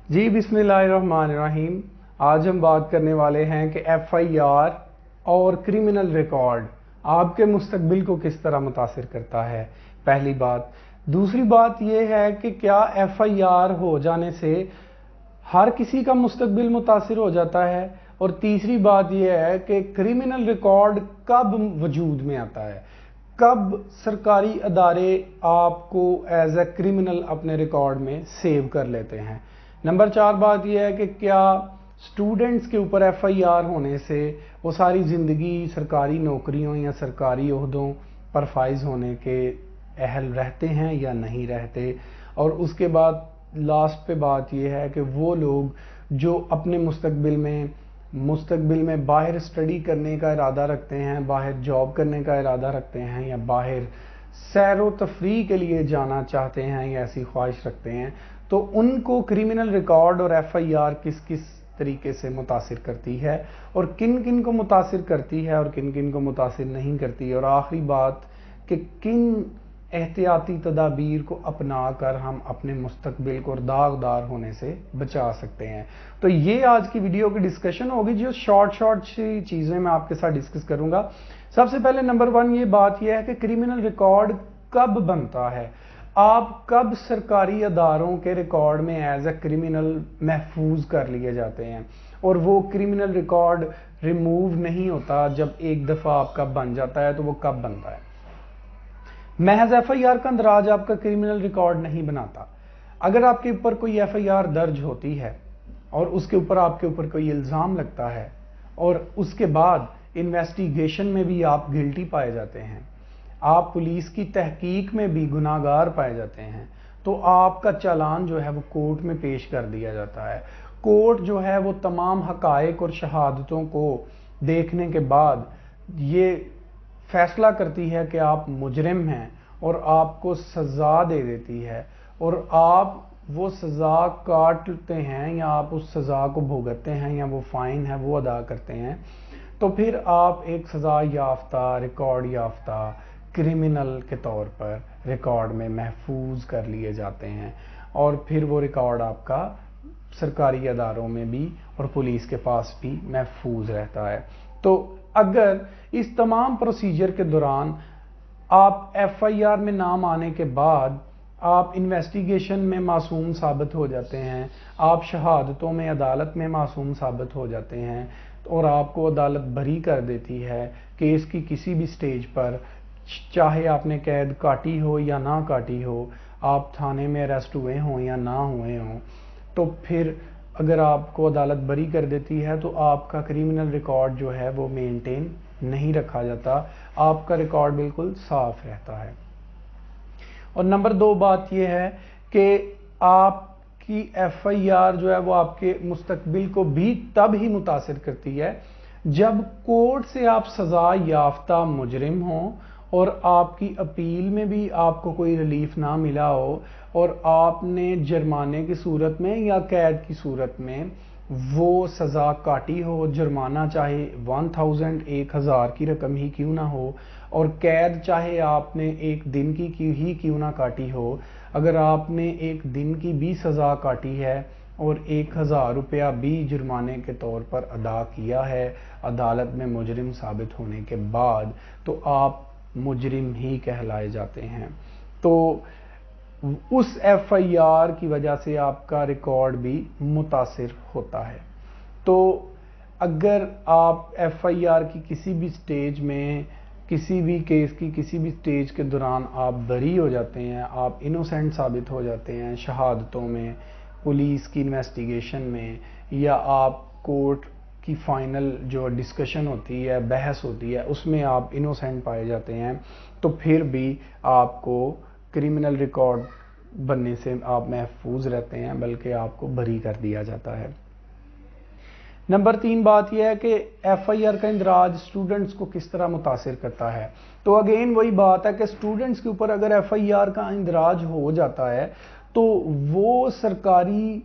जी बिस्मिल्लाहिर्रहमानिर्रहीम। आज हम बात करने वाले हैं कि एफआईआर और क्रिमिनल रिकॉर्ड आपके मुस्तकबिल को किस तरह मुतासिर करता है, पहली बात। दूसरी बात यह है कि क्या एफआईआर हो जाने से हर किसी का मुस्तकबिल मुतासिर हो जाता है, और तीसरी बात यह है कि क्रिमिनल रिकॉर्ड कब वजूद में आता है, कब सरकारी अदारे आपको एज ए क्रिमिनल अपने रिकॉर्ड में सेव कर लेते हैं। नंबर 4 बात यह है कि क्या स्टूडेंट्स के ऊपर एफआईआर होने से वो सारी ज़िंदगी सरकारी नौकरियों या सरकारी ओहदों पर फाइज होने के अहल रहते हैं या नहीं रहते। और उसके बाद लास्ट पे बात यह है कि वो लोग जो अपने मुस्तकबिल में बाहर स्टडी करने का इरादा रखते हैं, बाहर जॉब करने का इरादा रखते हैं, या बाहर सैर व तफरीह के लिए जाना चाहते हैं या ऐसी ख्वाहिश रखते हैं, तो उनको क्रिमिनल रिकॉर्ड और एफआईआर किस किस तरीके से मुतासिर करती है, और किन किन को मुतासिर करती है और किन किन को मुतासिर नहीं करती। और आखिरी बात कि किन एहतियाती तदाबीर को अपना कर हम अपने मुस्तकबिल को दागदार होने से बचा सकते हैं। तो ये आज की वीडियो की डिस्कशन होगी, जो शॉर्ट सी चीज़ें मैं आपके साथ डिस्कस करूंगा। सबसे पहले नंबर 1 ये बात यह है कि क्रिमिनल रिकॉर्ड कब बनता है, आप कब सरकारी अदारों के रिकॉर्ड में एज ए क्रिमिनल महफूज कर लिए जाते हैं, और वो क्रिमिनल रिकॉर्ड रिमूव नहीं होता जब एक दफ़ा आपका बन जाता है, तो वो कब बनता है। महज एफआईआर का अंदराज आपका क्रिमिनल रिकॉर्ड नहीं बनाता। अगर आपके ऊपर कोई एफआईआर दर्ज होती है और उसके ऊपर आपके ऊपर कोई इल्ज़ाम लगता है और उसके बाद इन्वेस्टिगेशन में भी आप गिल्टी पाए जाते हैं, आप पुलिस की तहकीक में भी गुनाहगार पाए जाते हैं, तो आपका चालान जो है वो कोर्ट में पेश कर दिया जाता है। कोर्ट जो है वो तमाम हकायक और शहादतों को देखने के बाद ये फैसला करती है कि आप मुजरिम हैं और आपको सज़ा दे देती है, और आप वो सज़ा काटते हैं या आप उस सज़ा को भुगतते हैं या वो फ़ाइन है वो अदा करते हैं, तो फिर आप एक सज़ा याफ्ता, रिकॉर्ड याफ्ता क्रिमिनल के तौर पर रिकॉर्ड में महफूज कर लिए जाते हैं, और फिर वो रिकॉर्ड आपका सरकारी अदारों में भी और पुलिस के पास भी महफूज रहता है। तो अगर इस तमाम प्रोसीजर के दौरान आप एफआईआर में नाम आने के बाद आप इन्वेस्टिगेशन में मासूम साबित हो जाते हैं, आप शहादतों में अदालत में मासूम साबित हो जाते हैं, और आपको अदालत बरी कर देती है केस की किसी भी स्टेज पर, चाहे आपने कैद काटी हो या ना काटी हो, आप थाने में अरेस्ट हुए हों या ना हुए हों, तो फिर अगर आपको अदालत बरी कर देती है तो आपका क्रिमिनल रिकॉर्ड जो है वो मेंटेन नहीं रखा जाता, आपका रिकॉर्ड बिल्कुल साफ रहता है। और नंबर 2 बात यह है कि आपकी एफआईआर जो है वो आपके मुस्तकबिल को भी तब ही मुतासिर करती है जब कोर्ट से आप सज़ा याफ्ता मुजरिम हों और आपकी अपील में भी आपको कोई रिलीफ ना मिला हो, और आपने जुर्माने की सूरत में या कैद की सूरत में वो सज़ा काटी हो। जुर्माना चाहे 1000 की रकम ही क्यों ना हो, और कैद चाहे आपने एक दिन की ही क्यों ना काटी हो, अगर आपने एक दिन की भी सज़ा काटी है और 1000 रुपया भी जुर्माने के तौर पर अदा किया है अदालत में मुजरिम साबित होने के बाद, तो आप मुजरिम ही कहलाए जाते हैं। तो उस एफआईआर की वजह से आपका रिकॉर्ड भी मुतासिर होता है। तो अगर आप एफआईआर की किसी भी स्टेज में, किसी भी केस की किसी भी स्टेज के दौरान आप बरी हो जाते हैं, आप इनोसेंट साबित हो जाते हैं शहादतों में, पुलिस की इन्वेस्टिगेशन में, या आप कोर्ट की फाइनल जो डिस्कशन होती है, बहस होती है, उसमें आप इनोसेंट पाए जाते हैं, तो फिर भी आपको क्रिमिनल रिकॉर्ड बनने से आप महफूज रहते हैं, बल्कि आपको बरी कर दिया जाता है। नंबर 3 बात यह है कि एफआईआर का इंदराज स्टूडेंट्स को किस तरह मुतासिर करता है। तो अगेन वही बात है कि स्टूडेंट्स के ऊपर अगर एफआईआर का इंदराज हो जाता है तो वो सरकारी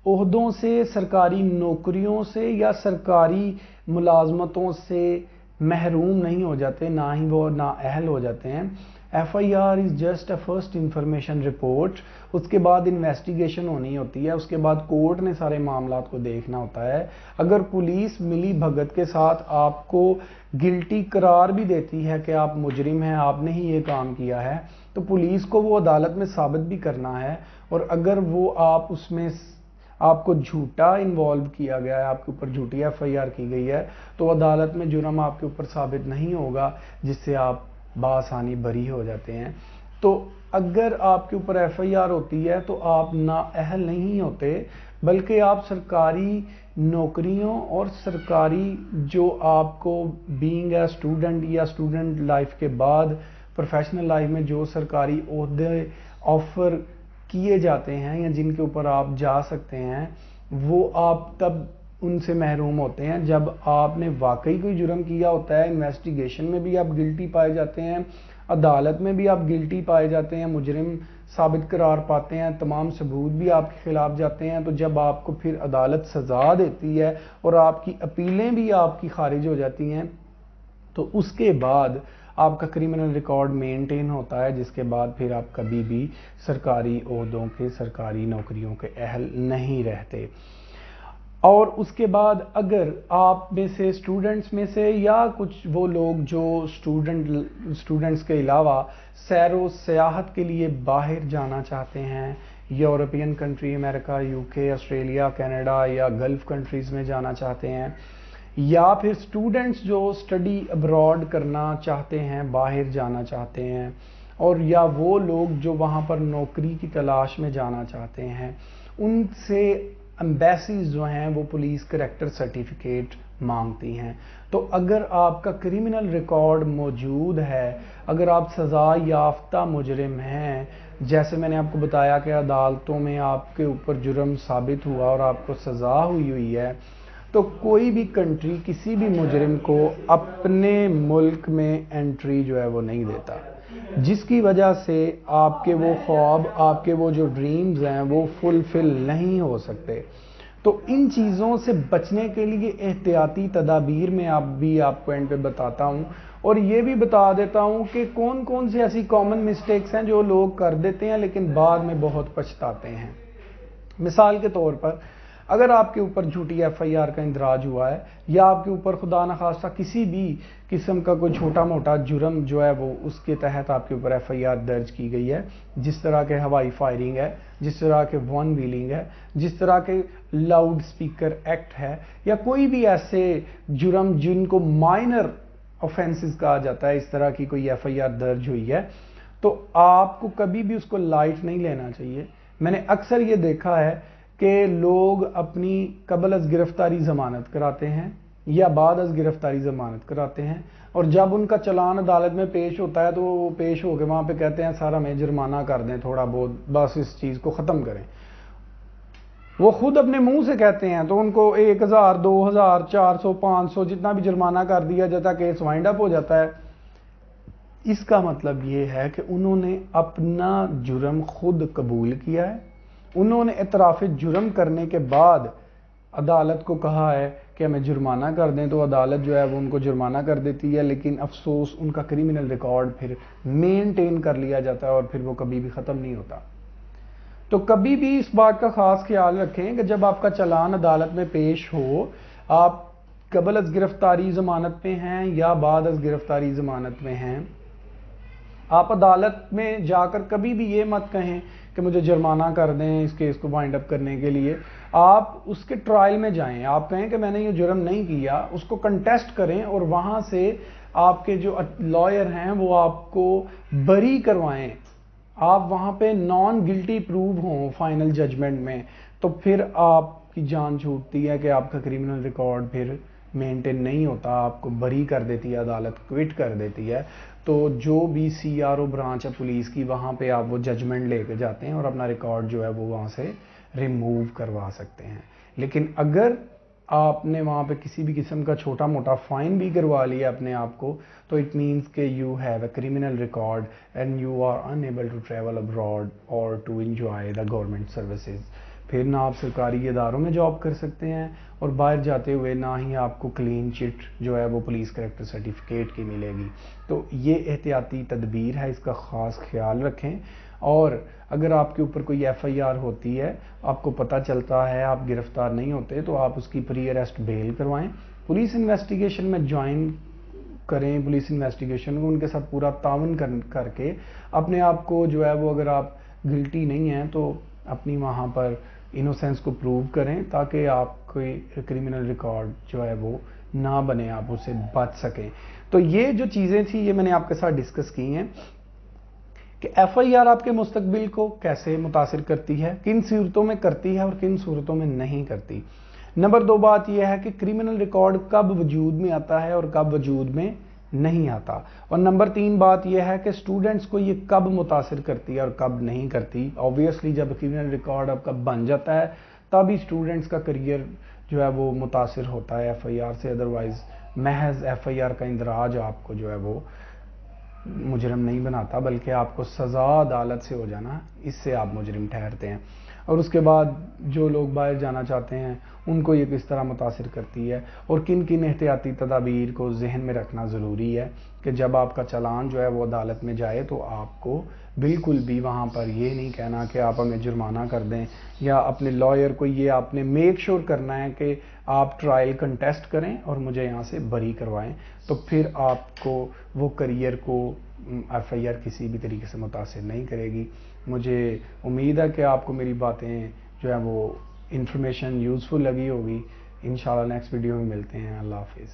ओहदों से, सरकारी नौकरियों से या सरकारी मुलाजमतों से महरूम नहीं हो जाते, ना ही वो नाअहल हो जाते हैं। FIR is just a first information report. उसके बाद इन्वेस्टिगेशन होनी होती है, उसके बाद कोर्ट ने सारे मामलात को देखना होता है। अगर पुलिस मिली भगत के साथ आपको गिल्टी करार भी देती है कि आप मुजरिम हैं, आपने ही ये काम किया है, तो पुलिस को वो अदालत में साबित भी करना है। और अगर वो आप उसमें आपको झूठा इन्वॉल्व किया गया है, आपके ऊपर झूठी FIR की गई है, तो अदालत में जुर्म आपके ऊपर साबित नहीं होगा, जिससे आप बासानी बरी हो जाते हैं। तो अगर आपके ऊपर FIR होती है तो आप नाअहल नहीं होते, बल्कि आप सरकारी नौकरियों और सरकारी जो आपको बीइंग ए स्टूडेंट या स्टूडेंट लाइफ के बाद प्रोफेशनल लाइफ में जो सरकारी ओहदे ऑफर किए जाते हैं या जिनके ऊपर आप जा सकते हैं, वो आप तब उनसे महरूम होते हैं जब आपने वाकई कोई जुर्म किया होता है। इन्वेस्टिगेशन में भी आप गिल्टी पाए जाते हैं, अदालत में भी आप गिल्टी पाए जाते हैं, मुजरिम साबित करार पाते हैं, तमाम सबूत भी आपके खिलाफ जाते हैं। तो जब आपको फिर अदालत सज़ा देती है और आपकी अपीलें भी आपकी खारिज हो जाती हैं, तो उसके बाद आपका क्रिमिनल रिकॉर्ड मेंटेन होता है, जिसके बाद फिर आप कभी भी सरकारी ओहदों के, सरकारी नौकरियों के अहल नहीं रहते। और उसके बाद अगर आप में से स्टूडेंट्स में से या कुछ वो लोग जो स्टूडेंट्स के अलावा सैरो सियाहत के लिए बाहर जाना चाहते हैं, European country, America, UK, Australia, Canada या गल्फ कंट्रीज़ में जाना चाहते हैं, या फिर स्टूडेंट्स जो स्टडी अब्रॉड करना चाहते हैं, बाहर जाना चाहते हैं, और या वो लोग जो वहाँ पर नौकरी की तलाश में जाना चाहते हैं, उनसे एम्बेसीज जो हैं वो पुलिस करैक्टर सर्टिफिकेट मांगती हैं। तो अगर आपका क्रिमिनल रिकॉर्ड मौजूद है, अगर आप सज़ा याफ्ता मुजरिम हैं, जैसे मैंने आपको बताया कि अदालतों में आपके ऊपर जुर्म साबित हुआ और आपको सज़ा हुई है, तो कोई भी कंट्री किसी भी मुजरिम को अपने मुल्क में एंट्री जो है वो नहीं देता, जिसकी वजह से आपके वो ख्वाब, आपके वो जो ड्रीम्स हैं वो फुलफिल नहीं हो सकते। तो इन चीज़ों से बचने के लिए एहतियाती तदाबीर में आपको एंड पे बताता हूँ, और ये भी बता देता हूँ कि कौन कौन सी ऐसी कॉमन मिस्टेक्स हैं जो लोग कर देते हैं लेकिन बाद में बहुत पछताते हैं। मिसाल के तौर पर, अगर आपके ऊपर झूठी FIR का इंदराज हुआ है, या आपके ऊपर खुदा न खास्ता किसी भी किस्म का कोई छोटा मोटा जुर्म जो है वो उसके तहत आपके ऊपर FIR दर्ज की गई है, जिस तरह के हवाई फायरिंग है, जिस तरह के वन व्हीलिंग है, जिस तरह के लाउड स्पीकर एक्ट है, या कोई भी ऐसे जुर्म जिनको माइनर ऑफेंसेस कहा जाता है, इस तरह की कोई FIR दर्ज हुई है, तो आपको कभी भी उसको लाइट नहीं लेना चाहिए। मैंने अक्सर ये देखा है कि लोग अपनी कबल अज गिरफ्तारी ज़मानत कराते हैं या बाद अज गिरफ्तारी ज़मानत कराते हैं, और जब उनका चलान अदालत में पेश होता है तो वो पेश होकर वहाँ पे कहते हैं सर हमें जुर्माना कर दें थोड़ा बहुत, बस इस चीज़ को ख़त्म करें। वो खुद अपने मुंह से कहते हैं, तो उनको 1000, 2000, 400, 500 जितना भी जुर्माना कर दिया जाता, केस वाइंड अप हो जाता है। इसका मतलब ये है कि उन्होंने अपना जुर्म खुद कबूल किया है, उन्होंने इतराफ़ जुर्म करने के बाद अदालत को कहा है कि हमें जुर्माना कर दें, तो अदालत जो है वो उनको जुर्माना कर देती है, लेकिन अफसोस उनका क्रिमिनल रिकॉर्ड फिर मेंटेन कर लिया जाता है और फिर वो कभी भी ख़त्म नहीं होता। तो कभी भी इस बात का ख़ास ख्याल रखें कि जब आपका चालान अदालत में पेश हो, आप कबल अज गिरफ्तारी ज़मानत में हैं या बाद अज गिरफ्तारी ज़मानत में हैं, आप अदालत में जाकर कभी भी ये मत कहें कि मुझे जुर्माना कर दें इस केस को वाइंड अप करने के लिए। आप उसके ट्रायल में जाएं, आप कहें कि मैंने ये जुर्म नहीं किया, उसको कंटेस्ट करें और वहाँ से आपके जो लॉयर हैं वो आपको बरी करवाएं, आप वहाँ पे नॉन गिल्टी प्रूव हों फाइनल जजमेंट में, तो फिर आपकी जान छूटती है कि आपका क्रिमिनल रिकॉर्ड फिर मेंटेन नहीं होता, आपको बरी कर देती है अदालत, क्विट कर देती है। तो जो भी CRO ब्रांच है पुलिस की, वहाँ पे आप वो जजमेंट लेके जाते हैं और अपना रिकॉर्ड जो है वो वहाँ से रिमूव करवा सकते हैं। लेकिन अगर आपने वहाँ पे किसी भी किस्म का छोटा मोटा फाइन भी करवा लिया अपने आप को, तो इट मीन्स कि you have a criminal record and you are unable to travel abroad और to enjoy the government services. پھر نہ آپ سرکاری اداروں میں جاب کر سکتے ہیں اور باہر جاتے ہوئے نہ ہی آپ کو کلین چٹ جو ہے وہ پولیس کریکٹر سرٹیفکیٹ کی ملے گی. تو یہ احتیاطی تدبیر ہے، اس کا خاص خیال رکھیں. اور اگر آپ کے اوپر کوئی ایف آئی آر ہوتی ہے، آپ کو پتہ چلتا ہے، آپ گرفتار نہیں ہوتے، تو آپ اس کی پری اریسٹ بیل کروائیں، پولیس انویسٹیگیشن میں جوائن کریں، پولیس انویسٹیگیشن کو ان کے ساتھ پورا تعاون کر کے اپنے آپ کو جو ہے وہ، اگر آپ گلٹی نہیں ہیں تو اپنی وہاں پر انوسینس کو پروو کریں تاکہ آپ کوئی کرمنل ریکارڈ جو ہے وہ نہ بنے، آپ اسے بچ سکیں. تو یہ جو چیزیں تھیں یہ میں نے آپ کے ساتھ ڈسکس کی ہیں کہ ایف آئی آر آپ کے مستقبل کو کیسے متاثر کرتی ہے، کن صورتوں میں کرتی ہے اور کن صورتوں میں نہیں کرتی. نمبر 2 بات یہ ہے کہ کرمنل ریکارڈ کب وجود میں آتا ہے اور کب وجود میں نہیں آتا. اور نمبر 3 بات یہ ہے کہ اسٹوڈنٹس کو یہ کب متاثر کرتی ہے اور کب نہیں کرتی. آبویسلی جب کرمنل ریکارڈ آپ کا بن جاتا ہے تبھی اسٹوڈنٹس کا کریئر جو ہے وہ متاثر ہوتا ہے ایف آئی آر سے، ادروائز محض ایف آئی آر کا اندراج آپ کو جو ہے وہ مجرم نہیں بناتا، بلکہ آپ کو سزا عدالت سے ہو جانا، اس سے آپ مجرم ٹھہرتے ہیں. اور اس کے بعد جو لوگ باہر جانا چاہتے ہیں ان کو یہ کس طرح متاثر کرتی ہے اور کن کن احتیاطی تدابیر کو ذہن میں رکھنا ضروری ہے کہ جب آپ کا چالان جو ہے وہ عدالت میں جائے تو آپ کو بالکل بھی وہاں پر یہ نہیں کہنا کہ آپ ہمیں جرمانہ کر دیں، یا اپنے لائر کو یہ آپ نے میک شور کرنا ہے کہ آپ ٹرائل کنٹیسٹ کریں اور مجھے یہاں سے بری کروائیں. تو پھر آپ کو وہ کریئر کو ایف آئی آر کسی بھی طریقے سے متاثر نہیں کرے گی. مجھے امید ہے کہ آپ کو میری باتیں جو ہے وہ انفارمیشن یوزفل لگی ہوگی. انشاءاللہ نیکسٹ ویڈیو میں ملتے ہیں. اللہ حافظ.